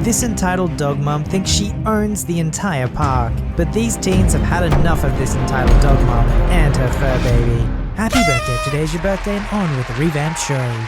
This entitled dog mom thinks she owns the entire park, but these teens have had enough of this entitled dog mom and her fur baby. Happy birthday, today's your birthday and on with the revamped show.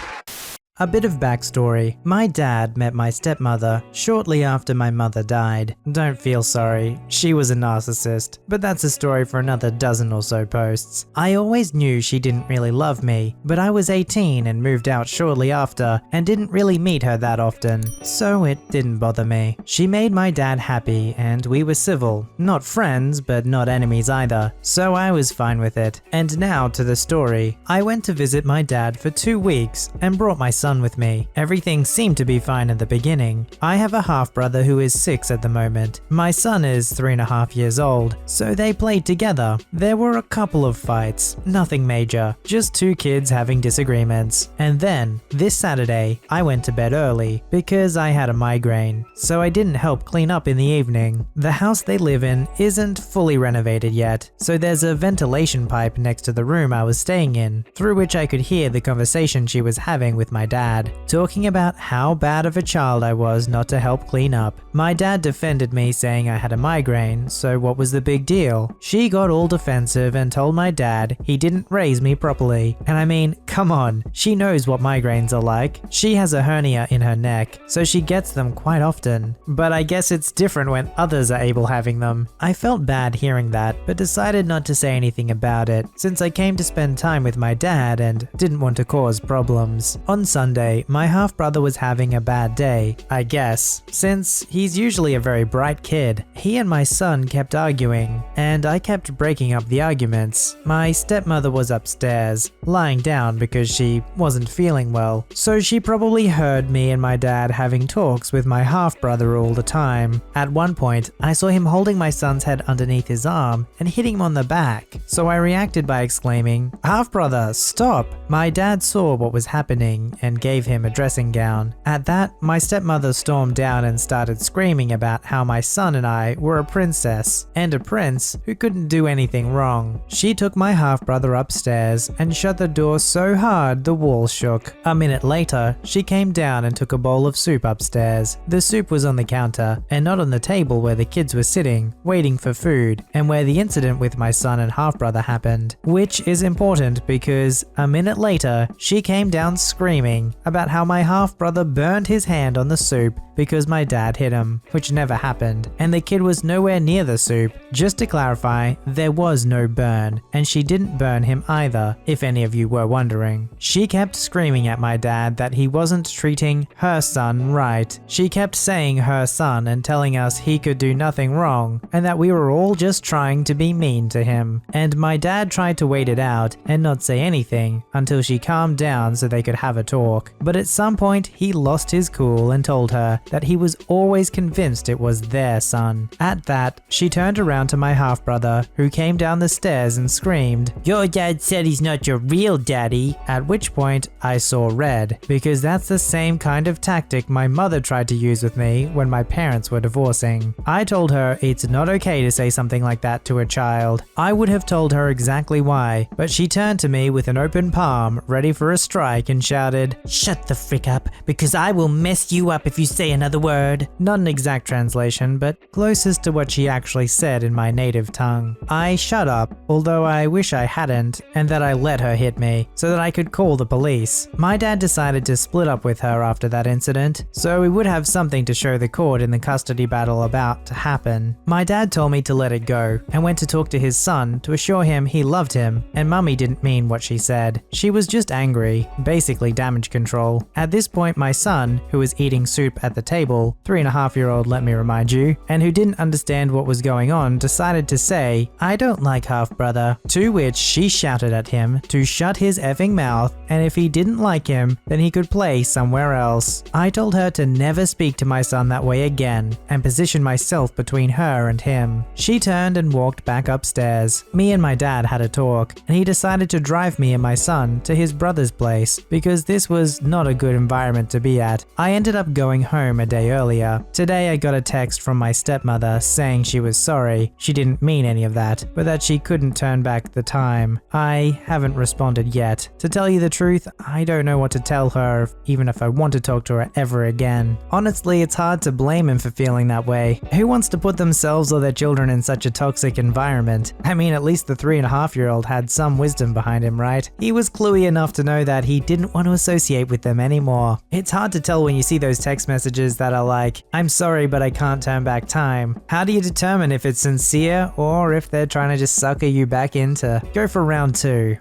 A bit of backstory. My dad met my stepmother shortly after my mother died. Don't feel sorry, she was a narcissist, but that's a story for another dozen or so posts. I always knew she didn't really love me, but I was 18 and moved out shortly after and didn't really meet her that often, so it didn't bother me. She made my dad happy and we were civil. Not friends, but not enemies either, so I was fine with it. And now to the story. I went to visit my dad for 2 weeks and brought my son with me. Everything seemed to be fine at the beginning. I have a half brother who is 6 at the moment. My son is 3.5 years old, so they played together. There were a couple of fights, nothing major, just 2 kids having disagreements. And then, this Saturday, I went to bed early because I had a migraine, so I didn't help clean up in the evening. The house they live in isn't fully renovated yet, so there's a ventilation pipe next to the room I was staying in, through which I could hear the conversation she was having with my dad, talking about how bad of a child I was not to help clean up. My dad defended me saying I had a migraine, so what was the big deal? She got all defensive and told my dad he didn't raise me properly. And I mean, come on, she knows what migraines are like. She has a hernia in her neck, so she gets them quite often. But I guess it's different when others are able having them. I felt bad hearing that, but decided not to say anything about it, since I came to spend time with my dad and didn't want to cause problems. On Sunday, my half-brother was having a bad day, I guess, since he's usually a very bright kid. He and my son kept arguing, and I kept breaking up the arguments. My stepmother was upstairs, lying down because she wasn't feeling well, so she probably heard me and my dad having talks with my half-brother all the time. At one point, I saw him holding my son's head underneath his arm and hitting him on the back, so I reacted by exclaiming, "Half-brother, stop!" My dad saw what was happening and gave him a dressing gown. At that, my stepmother stormed down and started screaming about how my son and I were a princess and a prince who couldn't do anything wrong. She took my half-brother upstairs and shut the door so hard the walls shook. A minute later, she came down and took a bowl of soup upstairs. The soup was on the counter and not on the table where the kids were sitting, waiting for food, and where the incident with my son and half-brother happened, which is important because a minute later, she came down screaming about how my half-brother burned his hand on the soup because my dad hit him, which never happened, and the kid was nowhere near the soup. Just to clarify, there was no burn, and she didn't burn him either, if any of you were wondering. She kept screaming at my dad that he wasn't treating her son right. She kept saying her son and telling us he could do nothing wrong, and that we were all just trying to be mean to him. And my dad tried to wait it out and not say anything until she calmed down so they could have a talk. But at some point, he lost his cool and told her that he was always convinced it was their son. At that, she turned around to my half-brother, who came down the stairs and screamed, "Your dad said he's not your real daddy," at which point I saw red, because that's the same kind of tactic my mother tried to use with me when my parents were divorcing. I told her it's not okay to say something like that to a child. I would have told her exactly why, but she turned to me with an open palm, ready for a strike, and shouted, "Shut the frick up, because I will mess you up if you say another word." Not an exact translation, but closest to what she actually said in my native tongue. I shut up, although I wish I hadn't, and that I let her hit me, so that I could call the police. My dad decided to split up with her after that incident, so we would have something to show the court in the custody battle about to happen. My dad told me to let it go, and went to talk to his son to assure him he loved him, and mummy didn't mean what she said. She was just angry, basically damage control. At this point, my son, who was eating soup at the table, 3.5-year-old let me remind you, and who didn't understand what was going on, decided to say, "I don't like half-brother," to which she shouted at him to shut his effing mouth, and if he didn't like him, then he could play somewhere else. I told her to never speak to my son that way again, and position myself between her and him. She turned and walked back upstairs. Me and my dad had a talk, and he decided to drive me and my son to his brother's place, because this was not a good environment to be at. I ended up going home a day earlier. Today I got a text from my stepmother saying she was sorry. She didn't mean any of that, but that she couldn't turn back the time. I haven't responded yet. To tell you the truth, I don't know what to tell her, even if I want to talk to her ever again. Honestly, it's hard to blame him for feeling that way. Who wants to put themselves or their children in such a toxic environment? I mean, at least the 3.5-year-old had some wisdom behind him, right? He was cluey enough to know that he didn't want to associate with them anymore. It's hard to tell when you see those text messages that are like, "I'm sorry, but I can't turn back time." How do you determine if it's sincere or if they're trying to just sucker you back into? Go for round 2.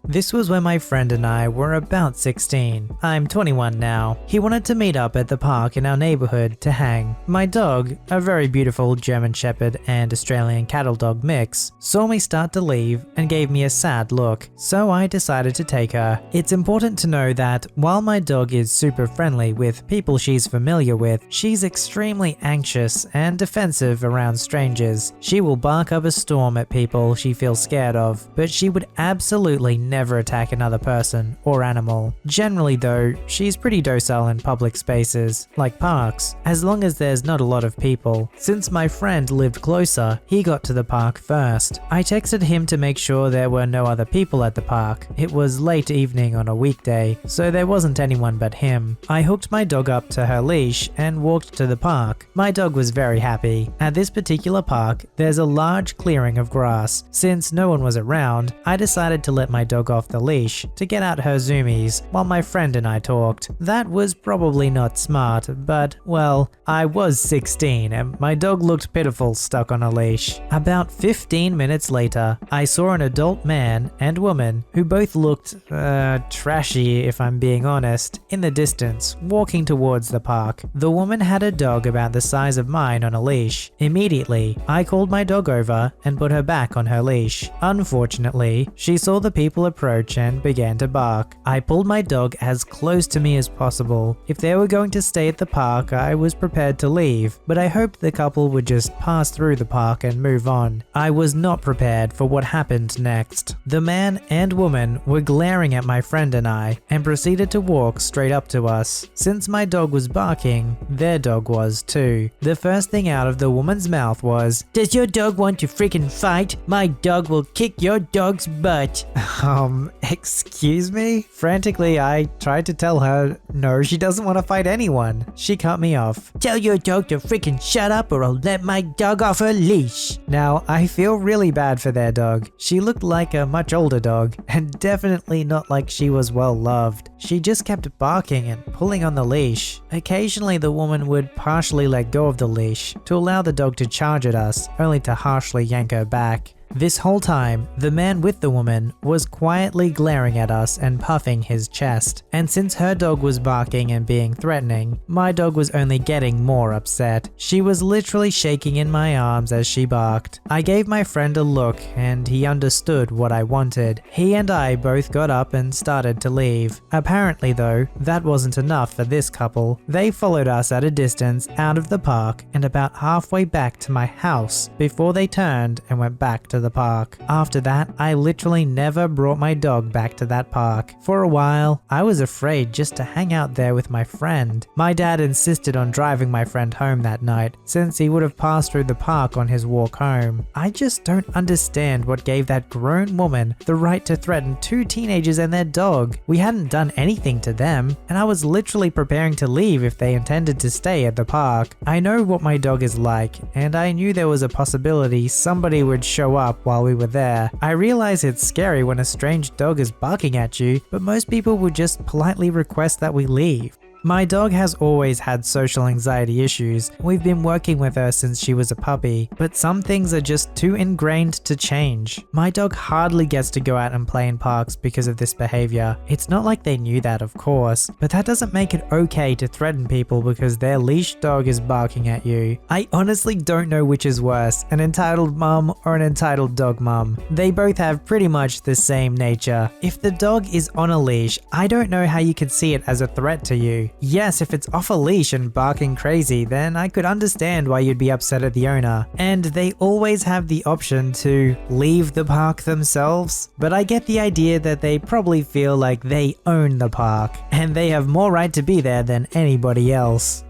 This was when my friend and I were about 16. I'm 21 now. He wanted to meet up at the park in our neighborhood to hang. My dog, a very beautiful German Shepherd and Australian cattle dog mix, saw me start to leave and gave me a sad look, so I decided to take her. It's important to know that while my dog is super friendly with people she's familiar with, she's extremely anxious and defensive around strangers. She will bark up a storm at people she feels scared of, but she would absolutely never attack another person or animal. Generally though, she's pretty docile in public spaces, like parks, as long as there's not a lot of people. Since my friend lived closer, he got to the park first. I texted him to make sure there were no other people at the park. It was late evening on a weekday, so there wasn't anyone but him. I hooked my dog up to her leash and walked to the park. My dog was very happy. At this particular park, there's a large clearing of grass. Since no one was around, I decided to let my dog off the leash to get out her zoomies while my friend and I talked. That was probably not smart, but well, I was 16 and my dog looked pitiful stuck on a leash. About 15 minutes later, I saw an adult man and woman who both looked trashy if I'm being honest, in the distance, walking towards the park. The woman had a dog about the size of mine on a leash. Immediately, I called my dog over and put her back on her leash. Unfortunately, she saw the people approach and began to bark. I pulled my dog as close to me as possible. If they were going to stay at the park, I was prepared to leave, but I hoped the couple would just pass through the park and move on. I was not prepared for what happened next. The man and woman were glaring at my friend and I and proceeded to walk straight up to us. Since my dog was barking, their dog was too. The first thing out of the woman's mouth was, "Does your dog want to freaking fight? My dog will kick your dog's butt." Excuse me? Frantically, I tried to tell her, no, she doesn't want to fight anyone. She cut me off. "Tell your dog to freaking shut up or I'll let my dog off her leash." Now, I feel really bad for their dog. She looked like a much older dog and definitely not like she was well loved. She just kept barking and pulling on the leash. Occasionally, the woman would partially let go of the leash to allow the dog to charge at us, only to harshly yank her back. This whole time, the man with the woman was quietly glaring at us and puffing his chest. And since her dog was barking and being threatening, my dog was only getting more upset. She was literally shaking in my arms as she barked. I gave my friend a look and he understood what I wanted. He and I both got up and started to leave. Apparently though, that wasn't enough for this couple. They followed us at a distance out of the park and about halfway back to my house before they turned and went back to the park. After that, I literally never brought my dog back to that park. For a while, I was afraid just to hang out there with my friend. My dad insisted on driving my friend home that night, since he would have passed through the park on his walk home. I just don't understand what gave that grown woman the right to threaten 2 teenagers and their dog. We hadn't done anything to them, and I was literally preparing to leave if they intended to stay at the park. I know what my dog is like, and I knew there was a possibility somebody would show up while we were there. I realize it's scary when a strange dog is barking at you, but most people would just politely request that we leave. My dog has always had social anxiety issues. We've been working with her since she was a puppy, but some things are just too ingrained to change. My dog hardly gets to go out and play in parks because of this behavior. It's not like they knew that, of course, but that doesn't make it okay to threaten people because their leash dog is barking at you. I honestly don't know which is worse, an entitled mum or an entitled dog mum. They both have pretty much the same nature. If the dog is on a leash, I don't know how you can see it as a threat to you. Yes, if it's off a leash and barking crazy, then I could understand why you'd be upset at the owner. And they always have the option to leave the park themselves, but I get the idea that they probably feel like they own the park, and they have more right to be there than anybody else.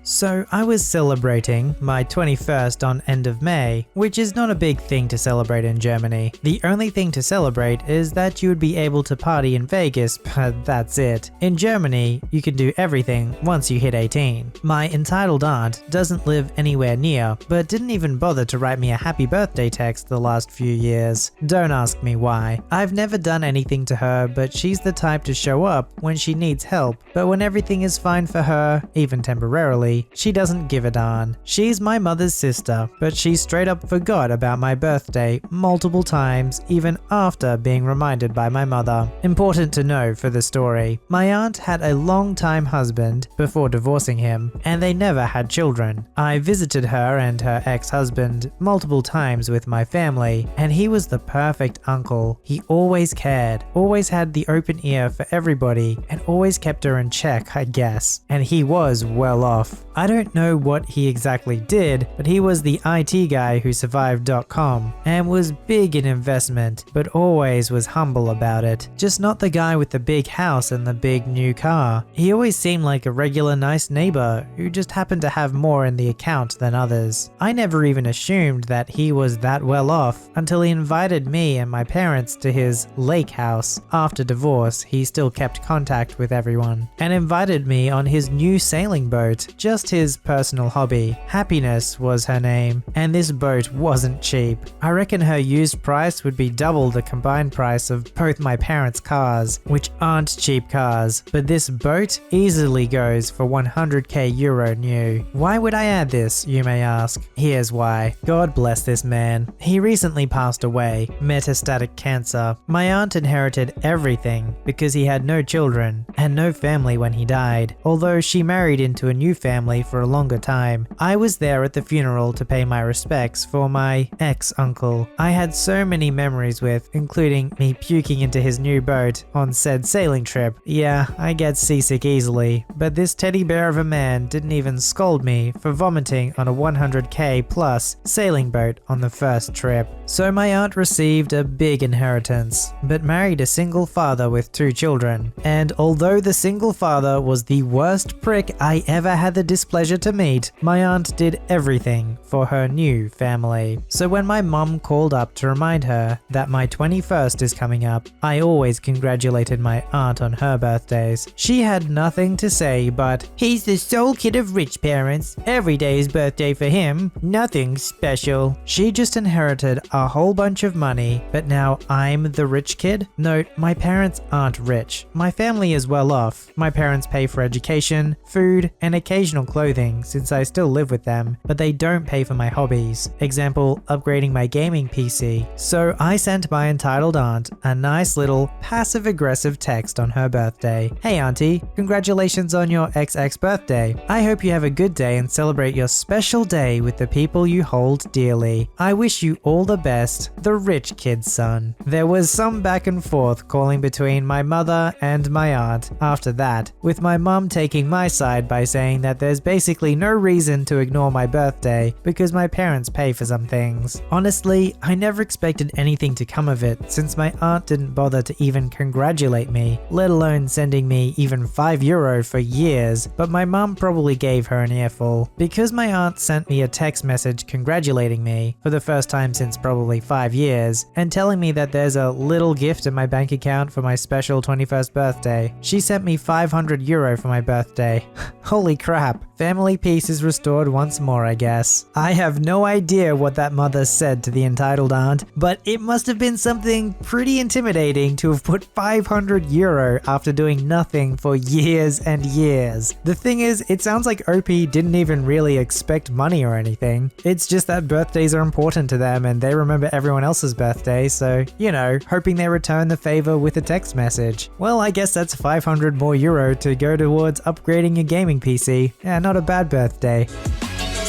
So I was celebrating my 21st on end of May, which is not a big thing to celebrate in Germany. The only thing to celebrate is that you would be able to party in Vegas, but that's it. In Germany, you can do everything once you hit 18. My entitled aunt doesn't live anywhere near, but didn't even bother to write me a happy birthday text the last few years. Don't ask me why. I've never done anything to her, but she's the type to show up when she needs help, but when everything is fine for her, even temporarily, she doesn't give a darn. She's my mother's sister, but she straight up forgot about my birthday multiple times, even after being reminded by my mother. Important to know for the story, my aunt had a long-time husband before divorcing him, and they never had children. I visited her and her ex-husband multiple times with my family, and he was the perfect uncle. He always cared, always had the open ear for everybody, and always kept her in check, I guess. And he was well off. I don't know what he exactly did, but he was the IT guy who survived .com and was big in investment, but always was humble about it. Just not the guy with the big house and the big new car. He always seemed like a regular nice neighbor who just happened to have more in the account than others. I never even assumed that he was that well off until he invited me and my parents to his lake house. After divorce, he still kept contact with everyone and invited me on his new sailing boat. Just his personal hobby. Happiness was her name, and this boat wasn't cheap. I reckon her used price would be double the combined price of both my parents' cars, which aren't cheap cars, but this boat easily goes for 100k euro new. Why would I add this, you may ask? Here's why. God bless this man. He recently passed away, metastatic cancer. My aunt inherited everything because he had no children and no family when he died, although she married into a new family for a longer time. I was there at the funeral to pay my respects for my ex-uncle I had so many memories with, including me puking into his new boat on said sailing trip. Yeah, I get seasick easily, but this teddy bear of a man didn't even scold me for vomiting on a 100k plus sailing boat on the first trip. So my aunt received a big inheritance, but married a single father with 2 children. And although the single father was the worst prick I ever had the displeasure to meet, my aunt did everything for her new family. So when my mum called up to remind her that my 21st is coming up, I always congratulated my aunt on her birthdays. She had nothing to say but, "He's the sole kid of rich parents. Every day is birthday for him. Nothing special." She just inherited a whole bunch of money, but now I'm the rich kid? Note, my parents aren't rich. My family is well off. My parents pay for education, food, and occasional clothing since I still live with them, but they don't pay for my hobbies. Example, upgrading my gaming PC. So I sent my entitled aunt a nice little passive-aggressive text on her birthday. "Hey auntie, congratulations on your XX birthday. I hope you have a good day and celebrate your special day with the people you hold dearly. I wish you all the best, the rich kid's son." There was some back and forth calling between my mother and my aunt after that, with my mum taking my side by saying that there's basically no reason to ignore my birthday because my parents pay for some things. Honestly, I never expected anything to come of it since my aunt didn't bother to even congratulate me, let alone sending me even €5 for years, but my mum probably gave her an earful. Because my aunt sent me a text message congratulating me for the first time since probably 5 years and telling me that there's a little gift in my bank account for my special 21st birthday. She sent me €500 for my birthday. Holy crap. Family peace is restored once more, I guess. I have no idea what that mother said to the entitled aunt, but it must have been something pretty intimidating to have put €500 after doing nothing for years and years. The thing is, it sounds like OP didn't even really expect money or anything. It's just that birthdays are important to them and they remember everyone else's birthday, so, you know, hoping they return the favor with a text message. Well, I guess that's €500 more to go towards upgrading your gaming PC. Yeah, not a bad birthday.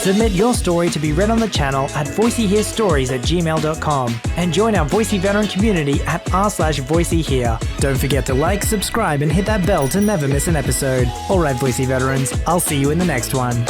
Submit your story to be read on the channel at VoiceyHereStories@gmail.com and join our Voicey veteran community at r/VoiceyHere. Don't forget to like, subscribe, and hit that bell to never miss an episode. Alright, Voicey veterans, I'll see you in the next one.